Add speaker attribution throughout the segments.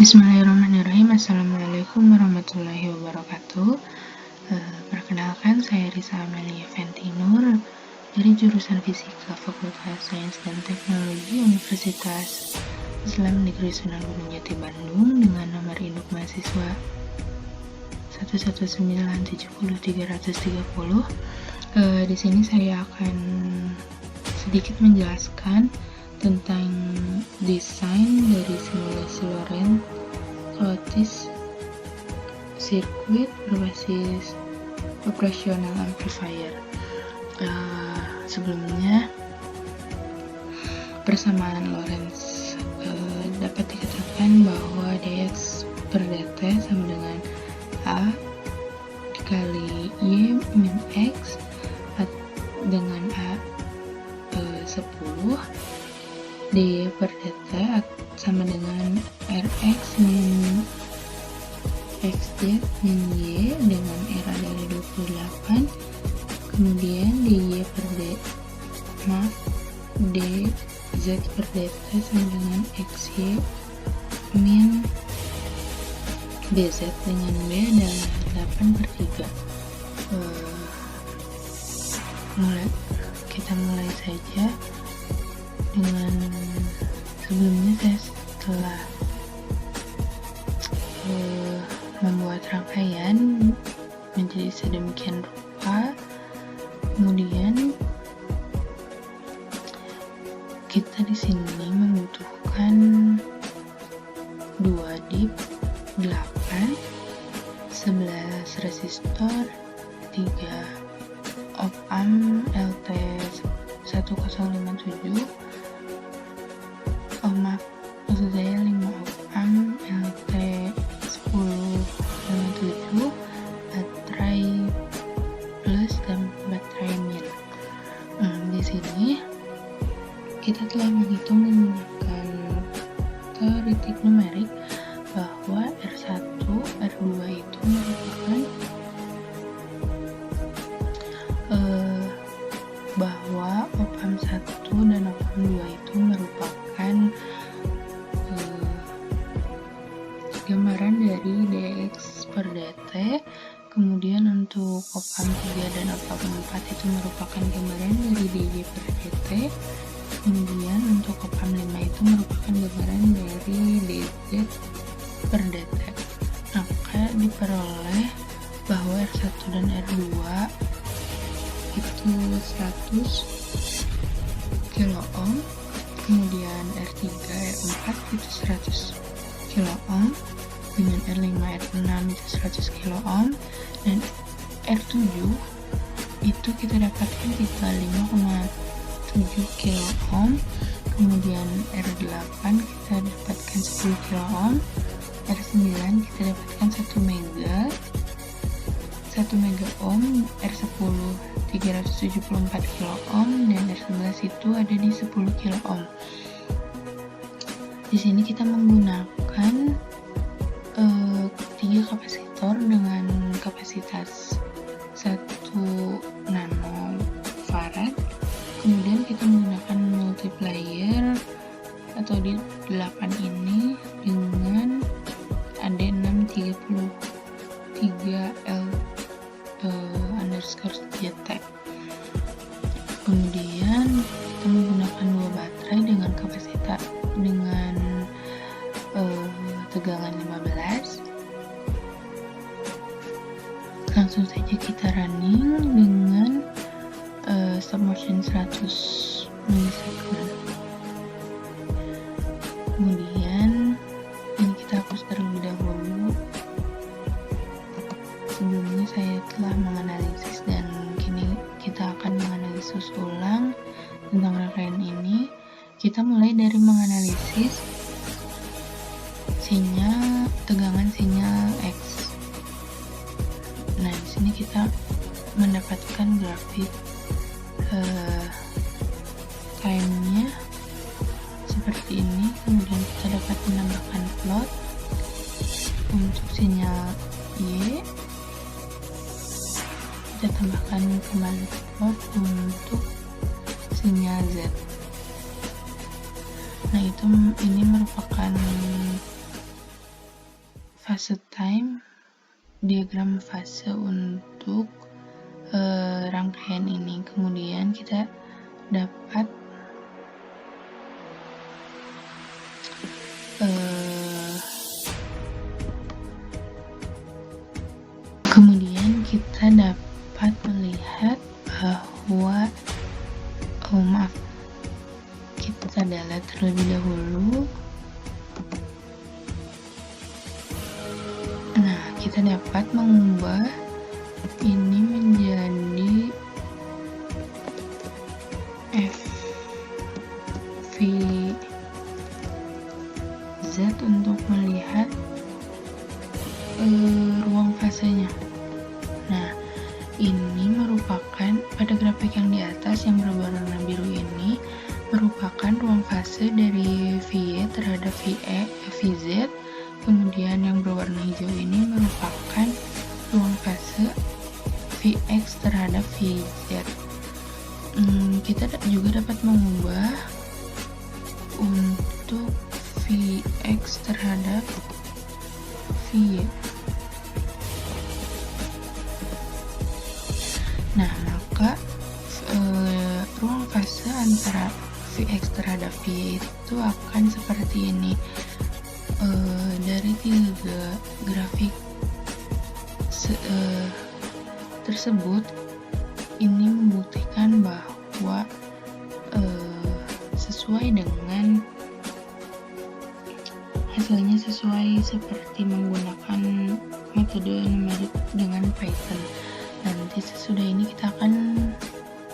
Speaker 1: Bismillahirrahmanirrahim. Assalamualaikum warahmatullahi wabarakatuh. Perkenalkan, saya Risa Amelia Fentinur dari jurusan Fisika Fakultas Sains dan Teknologi Universitas Islam Negeri Sunan Gunung Jati Bandung dengan nomor induk mahasiswa 11970-330. Di sini saya akan sedikit menjelaskan tentang desain dari simulasi Lorentz Otis sirkuit berbasis operasional amplifier. Sebelumnya, persamaan Lorentz dapat dikatakan bahwa dx per dt sama dengan a dikali y min x dengan a 10, dy per dt sama dengan rx min xz min y dengan r adalah 28, kemudian dy per dz per dt sama dengan xy min dz dengan b adalah 8 per 3. Kita mulai saja dengan sebelumnya saya setelah membuat rangkaian menjadi sedemikian rupa, kemudian kita di sini membutuhkan 2 dip 8, 11 resistor, 3 op amp LT 1057, maksud saya 5 op amp LT 1057, baterai plus dan baterai min. Di sini kita telah menghitung menggunakan teoritik numerik bahwa R1, R2 itu merupakan bahwa op amp 1 dan op amp 2 itu merupakan gambaran dari dx per dt. Kemudian untuk op amp 3 dan op amp 4 itu merupakan gambaran dari dy per dt. Kemudian untuk op amp 5 itu merupakan gambaran dari dz per dt. Maka diperoleh bahwa R1 dan R2 itu 100 kilo ohm, kemudian R3, R4 itu 100 kilo ohm, dengan R5, R6 itu 100 kilo ohm, dan R7 itu kita dapatkan 35,7 kilo ohm, kemudian R8 kita dapatkan 10 kilo ohm, R9 kita dapatkan 1 mega ohm, R10 374 kilo ohm, dan R11 itu ada di 10 kilo ohm. Di sini kita menggunakan 3 kapasitor dengan kapasitas 1 nanofarad. Kemudian kita menggunakan multiplier atau di 8 ini dengan AD633L underscore JT. Kemudian kita menggunakan 2 baterai dengan kapasitas dengan tegangan 15. Langsung saja kita running dengan stop motion 100 milisecond. Kemudian ini kita hapus terlebih dahulu. Sebelumnya saya telah menganalisis dan kini kita akan menganalisis ulang tentang rangkaian ini. Kita mulai dari menganalisis tegangan sinyal X. Nah, di sini kita mendapatkan grafik time-nya seperti ini. Kemudian kita dapat menambahkan plot untuk sinyal Y. Kita tambahkan kembali plot untuk sinyal Z. Nah, ini merupakan fase time, diagram fase untuk rangkaian ini. Kemudian kita dapat melihat bahwa kita delete terlebih dahulu. Nah, kita dapat mengubah ini menjadi FVZ untuk melihat ruang fasenya. Nah, ini merupakan pada grafik yang di atas yang berwarna biru ini merupakan ruang fase dari VY terhadap VZ. Kemudian yang berwarna hijau ini merupakan ruang fase Vx terhadap Vz. Kita juga dapat mengubah untuk Vx terhadap Vy. Nah, maka ruang fase antara Vx terhadap Vy itu akan seperti ini. Dari 3 grafik tersebut, ini membuktikan bahwa sesuai dengan hasilnya sesuai seperti menggunakan metode numerik dengan Python. Nanti sesudah ini kita akan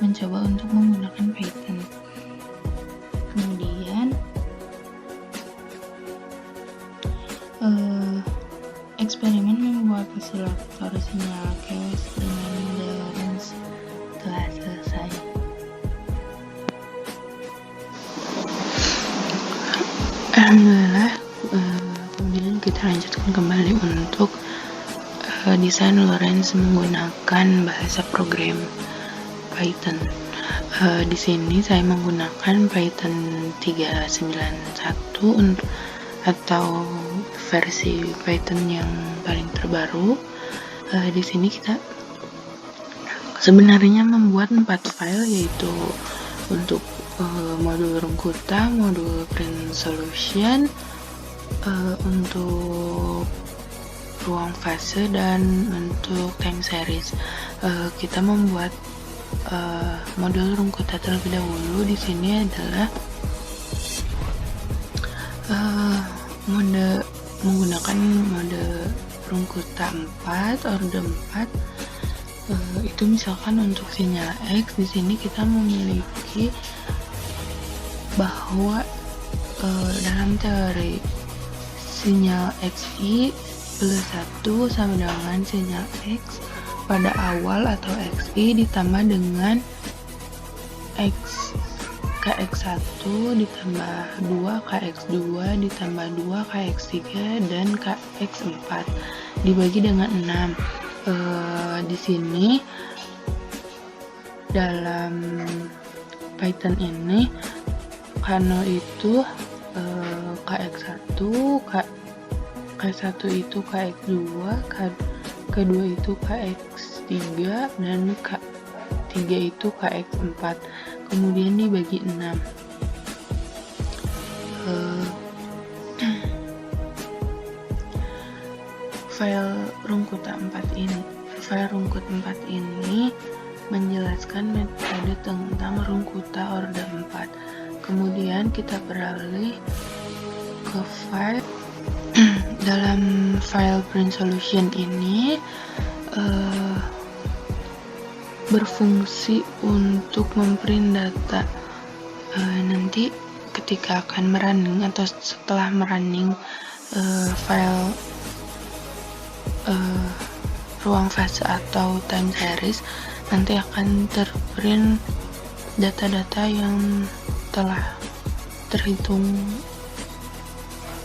Speaker 1: mencoba untuk menggunakan Python. Kemudian eksperimen membuat oscillator sinyal chaos dengan Lorenz telah selesai. Alhamdulillah. Kemudian kita lanjutkan kembali untuk desain Lorenz menggunakan bahasa program Python. Di sini saya menggunakan Python 391 atau versi Python yang paling terbaru. Di sini kita sebenarnya membuat 4 file, yaitu untuk modul Rungkuta, modul print solution, untuk ruang fase, dan untuk time series. Kita membuat modul Rungkuta terlebih dahulu. Di sini adalah menggunakan mode Rungkuta 4, orde 4. Itu misalkan untuk sinyal X, di sini kita memiliki bahwa dalam teori sinyal XI plus 1 sama dengan sinyal X pada awal atau XI ditambah dengan KX1 ditambah 2 KX2 ditambah 2 KX3 dan KX4 dibagi dengan 6. Di sini dalam Python ini kernel itu KX1, K1 itu KX2, K2 itu KX3, dan K3 itu KX4. Kemudian dibagi 6. File Rungkuta 4 ini menjelaskan metode tentang Rungkuta orde 4. Kemudian kita beralih ke file dalam file print solution ini berfungsi untuk memprint data. Nanti ketika akan merunning atau setelah merunning file ruang fase atau time series, nanti akan terprint data-data yang telah terhitung,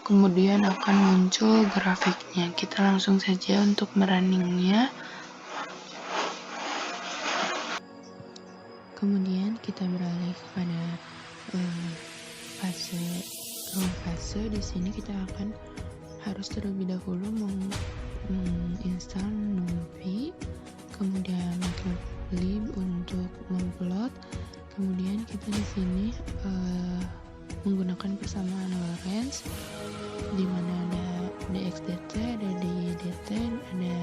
Speaker 1: kemudian akan muncul grafiknya. Kita langsung saja untuk merunningnya. Kemudian kita beralih kepada fase ruang fase. Di sini kita akan harus terlebih dahulu menginstal NumPy, kemudian matplotlib untuk memplot, kemudian kita di sini menggunakan persamaan Lorentz, di mana ada dxdt, ada dydt, ada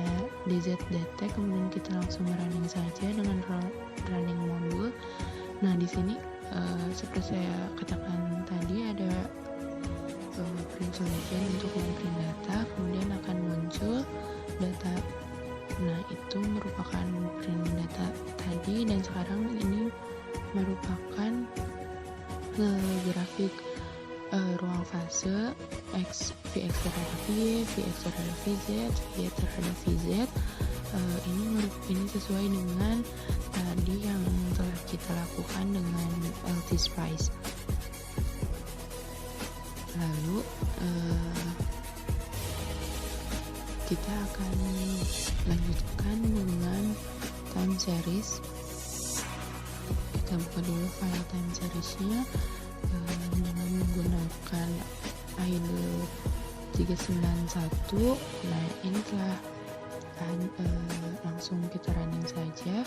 Speaker 1: dzdt, kemudian kita langsung running saja dengan running modul. Nah, di sini seperti saya katakan tadi ada print solution untuk memprint data, kemudian akan muncul data. Nah, itu merupakan print data tadi, dan sekarang ini merupakan grafik ruang fase Vx terhadap Y, Vx terhadap Vz, Y terhadap Vz. Ini sesuai dengan tadi yang telah kita lakukan dengan LT-Spice. Lalu kita akan lanjutkan dengan time series. Kita buka dulu file time seriesnya dengan menggunakan idle 391. Nah, ini telah langsung kita running saja,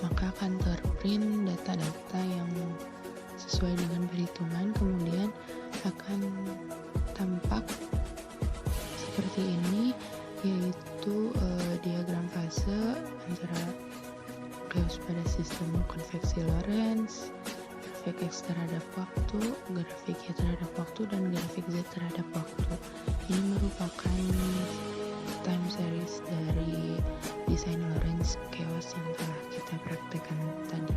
Speaker 1: maka akan terprint data-data yang sesuai dengan perhitungan, kemudian akan tampak seperti ini, yaitu diagram fase antara chaos pada sistem konveksi Lorentz, grafik X terhadap waktu, grafik Y terhadap waktu, dan grafik Z terhadap waktu. Ini merupakan time series dari desain Lorentz chaos yang telah kita praktekkan tadi.